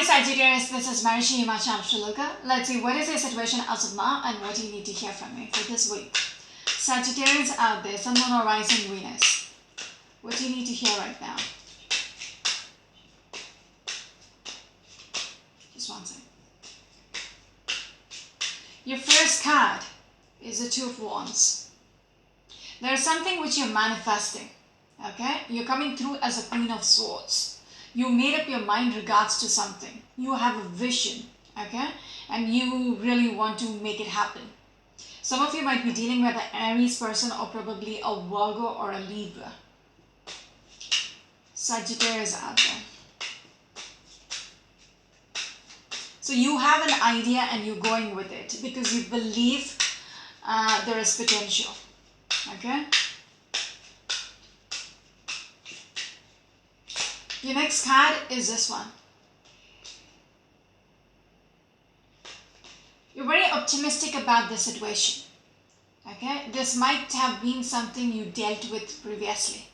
Sagittarius, this is Marishi Himachal Shriluka. Let's see what is your situation as of now and what you need to hear from me for this week. Sagittarius out there, Sun, Moon or Rising Venus. What do you need to hear right now? Just one second. Your first card is the Two of Wands. There is something which you're manifesting. Okay? You're coming through as a Queen of Swords. You made up your mind regards to something. You have a vision, okay? And you really want to make it happen. Some of you might be dealing with an Aries person or probably a Virgo or a Libra. Sagittarius out there. So you have an idea and you're going with it because you believe there is potential, okay? Your next card is this one. You're very optimistic about the situation. Okay? This might have been something you dealt with previously.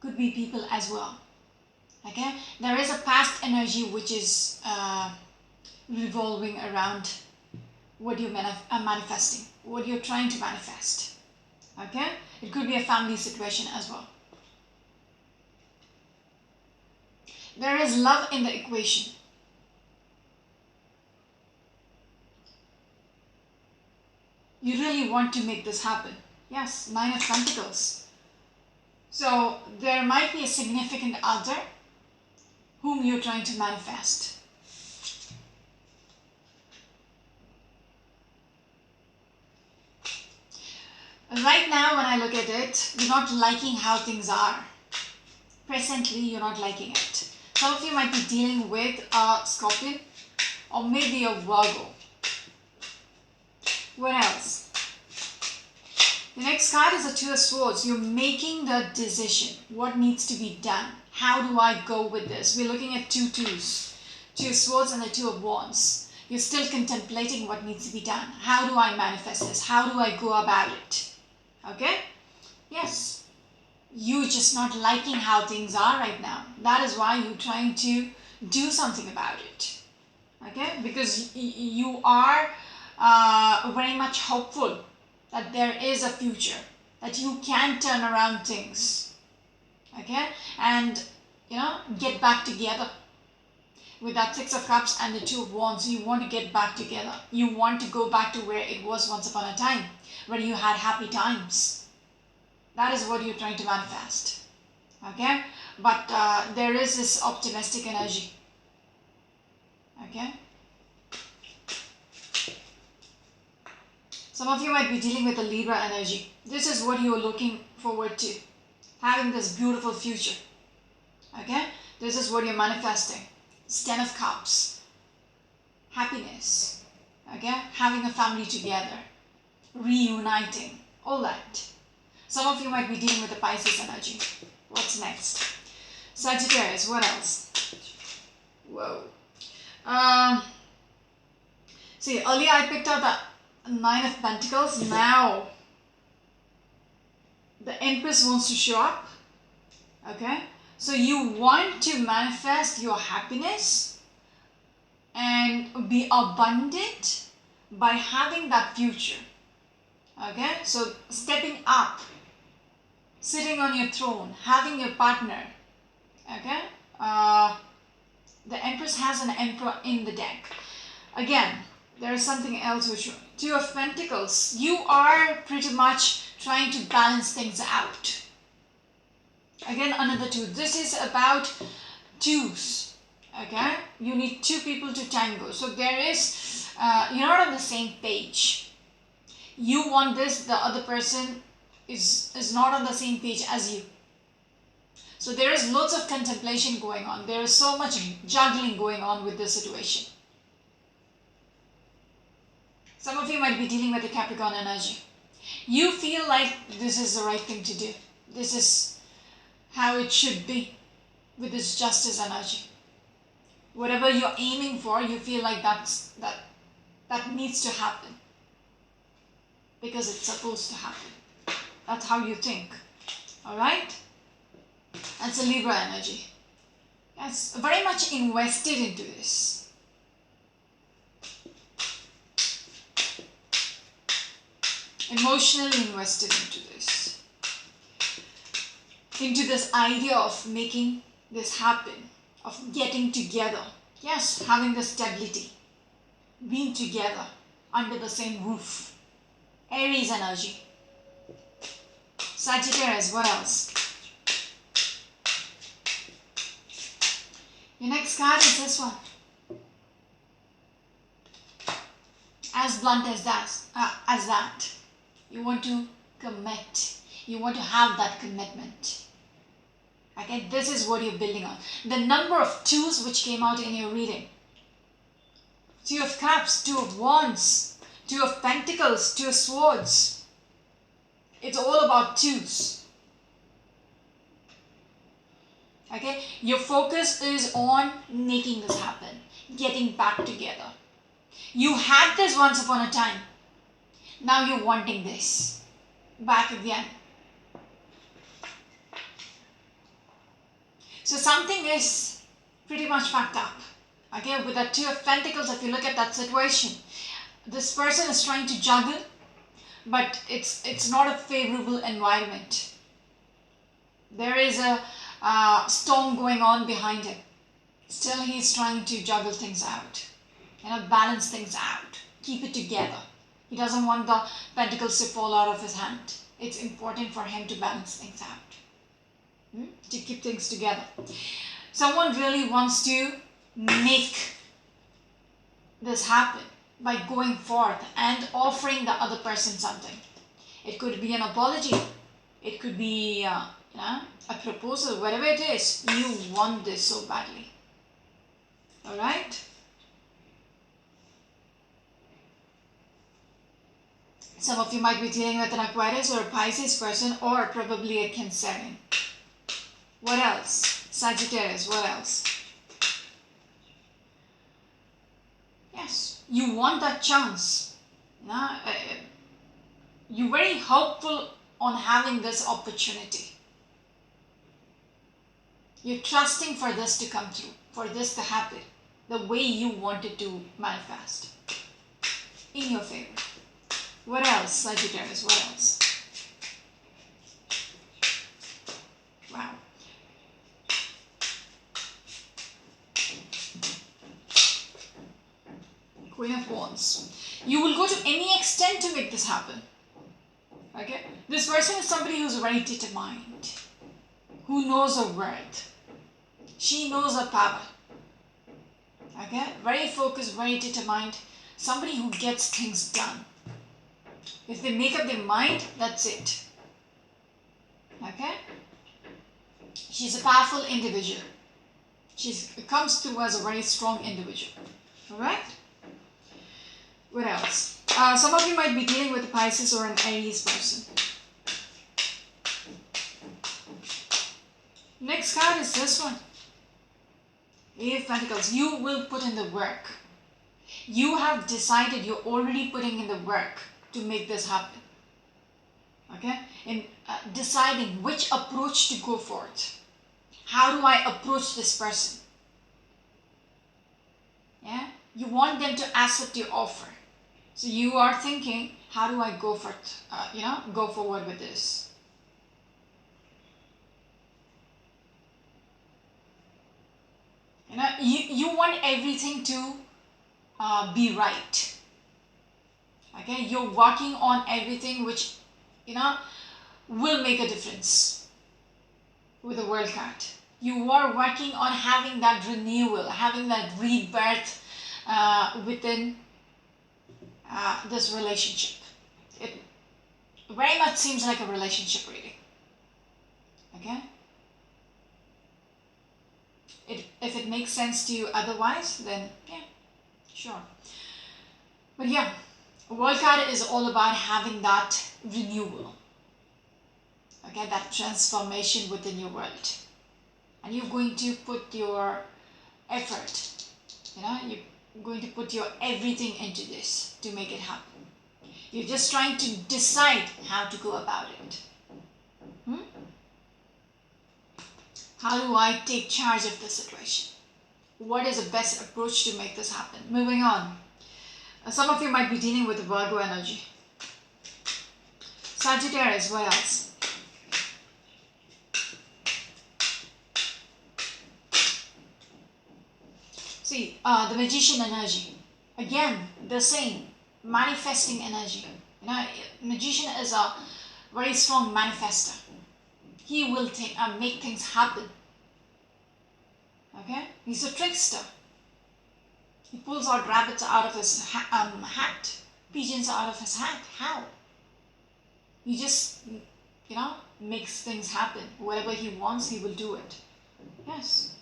Could be people as well. Okay? There is a past energy which is revolving around what you're manifesting, what you're trying to manifest. Okay? It could be a family situation as well. There is love in the equation. You really want to make this happen. Yes, Nine of Pentacles. So there might be a significant other whom you're trying to manifest. Right now when I look at it, you're not liking how things are. Presently, you're not liking it. Some of you might be dealing with a Scorpion or maybe a Virgo. What else? The next card is the Two of Swords. You're making the decision. What needs to be done? How do I go with this? We're looking at two twos. Two of Swords and the Two of Wands. You're still contemplating what needs to be done. How do I manifest this? How do I go about it? Okay? Yes. You're just not liking how things are right now. That is why you're trying to do something about it. Okay? Because you are very much hopeful that there is a future, that you can turn around things. Okay? And, get back together. With that Six of Cups and the Two of Wands, you want to get back together. You want to go back to where it was once upon a time, where you had happy times. That is what you're trying to manifest. Okay? But there is this optimistic energy. Okay? Some of you might be dealing with a Libra energy. This is what you're looking forward to. Having this beautiful future. Okay? This is what you're manifesting. It's Ten of Cups. Happiness. Okay? Having a family together. Reuniting. All that. Some of you might be dealing with the Pisces energy. What's next? Sagittarius, what else? Whoa. See, earlier I picked out the Nine of Pentacles. Now, the Empress wants to show up. Okay? So you want to manifest your happiness and be abundant by having that future. Okay? So stepping up. Sitting on your throne, having your partner, okay? The Empress has an Emperor in the deck. Again, there is something else which, Two of Pentacles, you are pretty much trying to balance things out. Again, another two. This is about twos, okay? You need two people to tango. So there is, you're not on the same page. You want this, the other person is not on the same page as you. So there is lots of contemplation going on. There is so much juggling going on with this situation. Some of you might be dealing with the Capricorn energy. You feel like this is the right thing to do. This is how it should be with this Justice energy. Whatever you're aiming for, you feel like that needs to happen. Because it's supposed to happen. That's how you think. Alright? That's a Libra energy. Yes, very much invested into this. Emotionally invested into this idea of making this happen, of getting together. Yes, having the stability, being together under the same roof. Aries energy. Sagittarius, what else? Your next card is this one. As blunt as that. You want to commit. You want to have that commitment. Okay, this is what you're building on. The number of twos which came out in your reading. Two of Cups, Two of Wands, Two of Pentacles, Two of Swords. It's all about twos. Okay, your focus is on making this happen, getting back together. You had this once upon a time. Now you're wanting this back again. So something is pretty much fucked up. Okay, with that Two of Pentacles, if you look at that situation, this person is trying to juggle, but it's not a favorable environment. There is a storm going on behind him. Still, he's trying to juggle things out, balance things out, keep it together. He doesn't want the pentacles to fall out of his hand. It's important for him to balance things out, to keep things together. Someone really wants to make this happen by going forth and offering the other person something. It could be an apology. It could be a proposal. Whatever it is, you want this so badly. All right? Some of you might be dealing with an Aquarius or a Pisces person, or probably a Cancerian. What else? Sagittarius, what else? Yes, you want that chance. You're very hopeful on having this opportunity. You're trusting for this to come through, for this to happen the way you want it to manifest in your favor. What else, Sagittarius? What else? Wow. Queen of Wands. You will go to any extent to make this happen. Okay? This person is somebody who's very determined, who knows her worth. She knows her power. Okay? Very focused, very determined. Somebody who gets things done. If they make up their mind, that's it. Okay? She's a powerful individual. She comes through as a very strong individual. Alright? What else? Some of you might be dealing with a Pisces or an Aries person. Next card is this one. Eight of Pentacles. You will put in the work. You have decided, you're already putting in the work to make this happen. Okay? In deciding which approach to go for it. How do I approach this person? Yeah? You want them to accept your offer. So you are thinking, how do I go for it? Go forward with this. You want everything to be right. Okay, you're working on everything which will make a difference with the World card. You are working on having that renewal, having that rebirth within this relationship. It very much seems like a relationship reading. Okay? If it makes sense to you otherwise, then yeah, sure. But yeah, World card is all about having that renewal. Okay, that transformation within your world. And you're going to put your effort, you're going to put your everything into this to make it happen. You're just trying to decide how to go about it. How do I take charge of the situation? What is the best approach to make this happen? Moving on. Some of you might be dealing with the Virgo energy. Sagittarius, what else? See, the Magician energy. Again, the same. Manifesting energy. You know, Magician is a very strong manifester. He will make things happen. Okay? He's a trickster. He pulls out rabbits out of his hat. Pigeons out of his hat. How? He just, makes things happen. Whatever he wants, he will do it. Yes.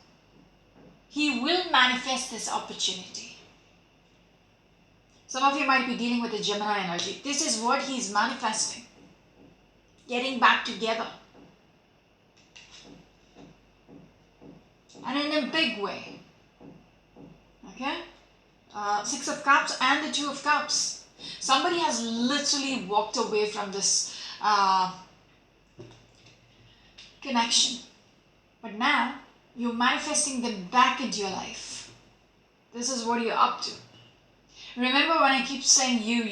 He will manifest this opportunity. Some of you might be dealing with the Gemini energy. This is what he's manifesting. Getting back together. And in a big way. Okay? Six of Cups and the Two of Cups. Somebody has literally walked away from this connection. But now, you're manifesting them back into your life. This is what you're up to. Remember when I keep saying you,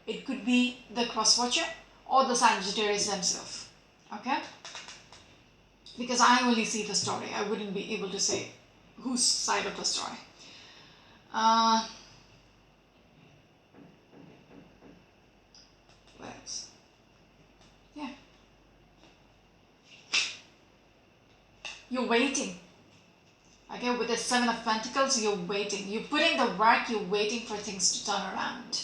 it could be the cross-watcher or the Sagittarius themselves. Okay? Because I only see the story. I wouldn't be able to say whose side of the story. What else? Yeah. You're waiting. Okay, with the Seven of Pentacles, you're waiting. You put in the work, you're waiting for things to turn around.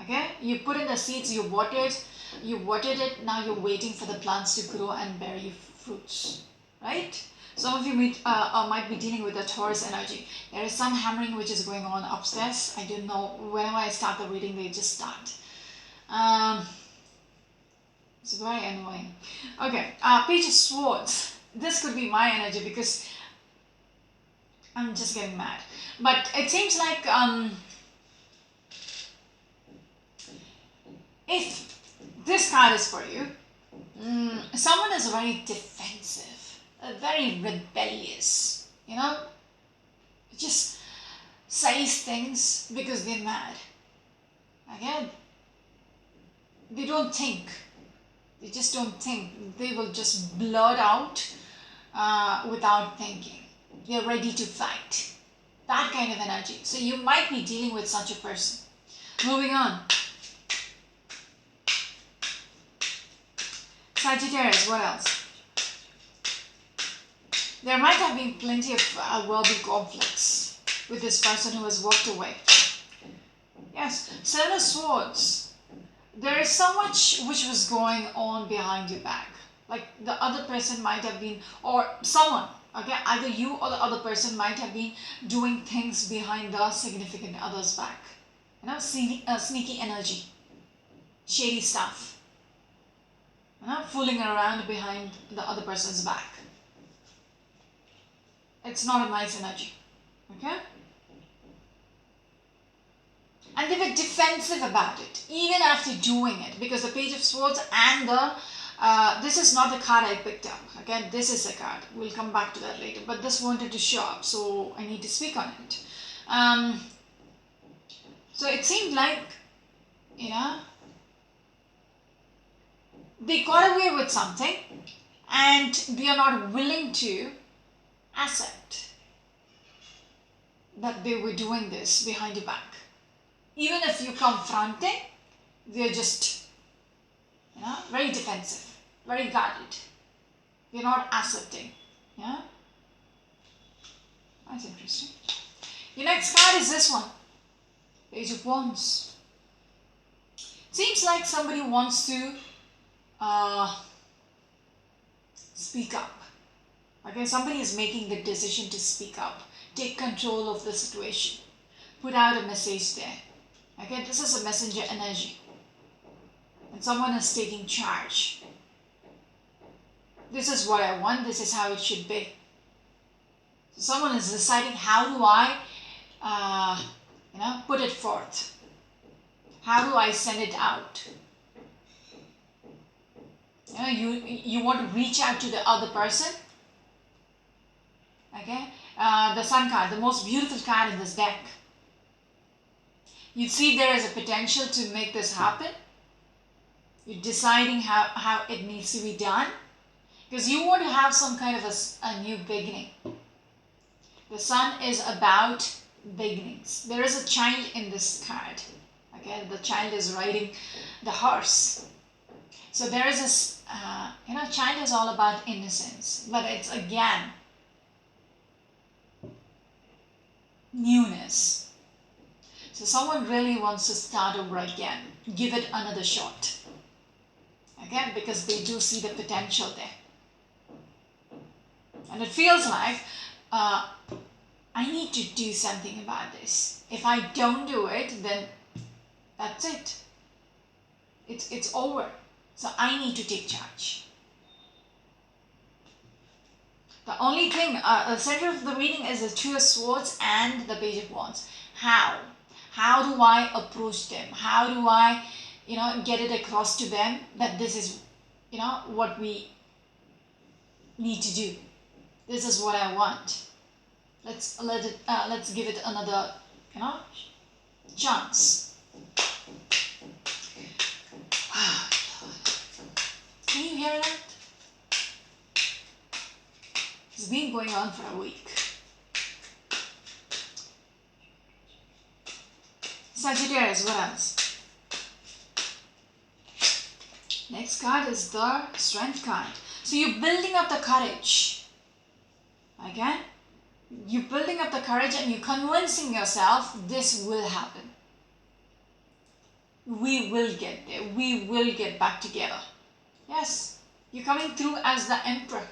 Okay? You put in the seeds, you watered it, now you're waiting for the plants to grow and bear you fruits. Right? Some of you might be dealing with the Taurus energy. There is some hammering which is going on upstairs. I don't know. Whenever I start the reading, they just start. It's very annoying. Okay, Page of Swords. This could be my energy because I'm just getting mad. But it seems like if this card is for you, someone is very defensive, very rebellious, just says things because they're mad. Okay? They don't think. They just don't think. They will just blurt out without thinking. They're ready to fight. That kind of energy. So you might be dealing with such a person. Moving on. Sagittarius, what else? There might have been plenty of verbal conflicts with this person who has walked away. Yes, Seven of Swords. There is so much which was going on behind your back. Like the other person might have been, or someone, okay, either you or the other person might have been doing things behind the significant other's back. Sneaky energy, shady stuff. Fooling around behind the other person's back. It's not a nice energy. Okay? And they were defensive about it, even after doing it, because the Page of Swords and the this is not the card I picked up. Okay, this is the card. We'll come back to that later. But this wanted to show up, so I need to speak on it. So it seemed like, they got away with something, and they are not willing to accept that they were doing this behind your back. Even if you confronting, they're just, very defensive, very guarded. They're not accepting. Yeah? That's interesting. Your next card is this one. Page of Wands. Seems like somebody wants to speak up. Okay, somebody is making the decision to speak up. Take control of the situation. Put out a message there. Okay, this is a messenger energy. And someone is taking charge. This is what I want. This is how it should be. So someone is deciding, how do I, put it forth? How do I send it out? You want to reach out to the other person. Okay, the Sun card, the most beautiful card in this deck. You see there is a potential to make this happen. You're deciding how it needs to be done, because you want to have some kind of a new beginning. The Sun is about beginnings. There is a child in this card. Okay, the child is riding the horse. So there is this, child is all about innocence, but it's again newness. So someone really wants to start over again, give it another shot. Again, because they do see the potential there. And it feels like, I need to do something about this. If I don't do it, then that's it. It's over. So I need to take charge. The only thing, the center of the reading is the Two of Swords and the Page of Wands. How? How do I approach them? How do I, get it across to them that this is, what we need to do. This is what I want. Let's give it another, chance. Can you hear that? It's been going on for a week. Sagittarius, what else? Next card is the Strength card. So you're building up the courage. Okay? You're building up the courage and you're convincing yourself this will happen. We will get there. We will get back together. Yes, you're coming through as the Emperor.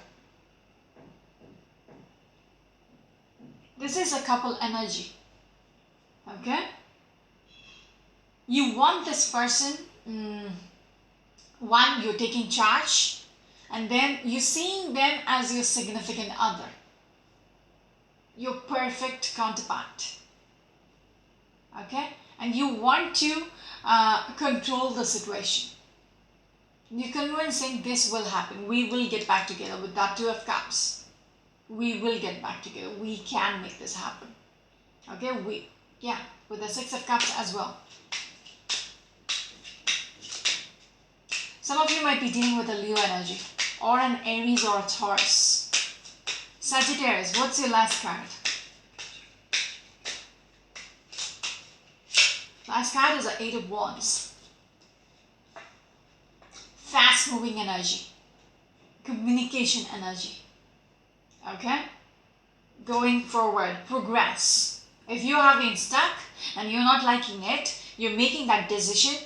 This is a couple energy. Okay? You want this person, one, you're taking charge, and then you're seeing them as your significant other, your perfect counterpart. Okay? And you want to control the situation. You're convincing this will happen. We will get back together with that Two of Cups. We will get back together. We can make this happen. Okay? With the Six of Cups as well. Some of you might be dealing with a Leo energy, or an Aries or a Taurus. Sagittarius, what's your last card? Last card is the Eight of Wands. Fast moving energy. Communication energy. Okay? Going forward, progress. If you have been stuck and you're not liking it, you're making that decision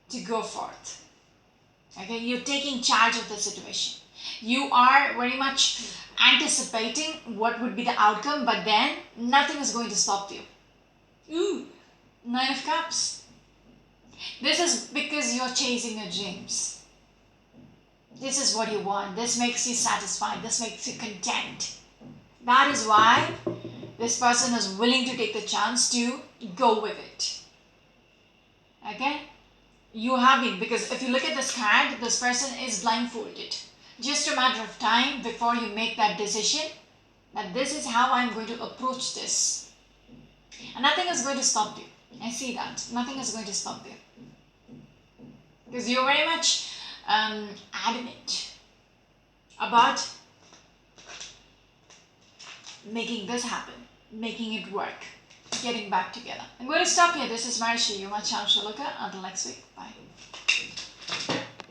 to go forth. Okay? You're taking charge of the situation. You are very much anticipating what would be the outcome, but then nothing is going to stop you. Ooh, Nine of Cups. This is because you're chasing your dreams. This is what you want. This makes you satisfied. This makes you content. That is why this person is willing to take the chance to go with it. Okay? You have been, because if you look at this card, this person is blindfolded. Just a matter of time before you make that decision that this is how I'm going to approach this. And nothing is going to stop you. I see that. Nothing is going to stop you. Because you're very much adamant about making this happen, making it work, getting back together. I'm going to stop here. This is Marishi, your Cham Shaloka. Until next week. Bye.